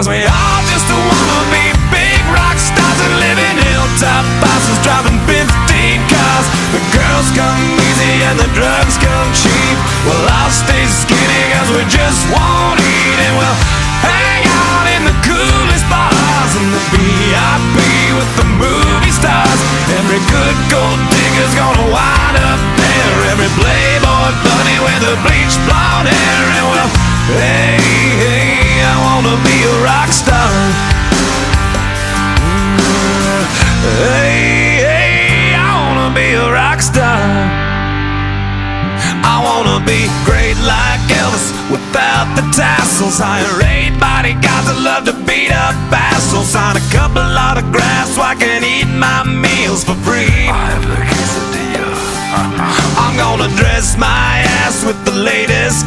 'cause we all just wanna be big rock stars and live in hilltop houses, driving 15 cars. The girls come easy and the drugs come cheap. Well, I'll stay skinny 'cause we just won't eat, and we'll hang out in the coolest bars and the VIP with the movie stars. Every good gold digger's gonna wind up there, every playboy bunny with the bleached blonde hair. And well, hey, hey, I wanna be a rock star. Hey, hey, I wanna be a rock star. I wanna be great like Elvis without the tassels. Hire 8 bodyguards that love to beat up assholes. Sign a couple autographs so I can eat my meals for free. I have the quesadilla. I'm gonna dress my ass with the latest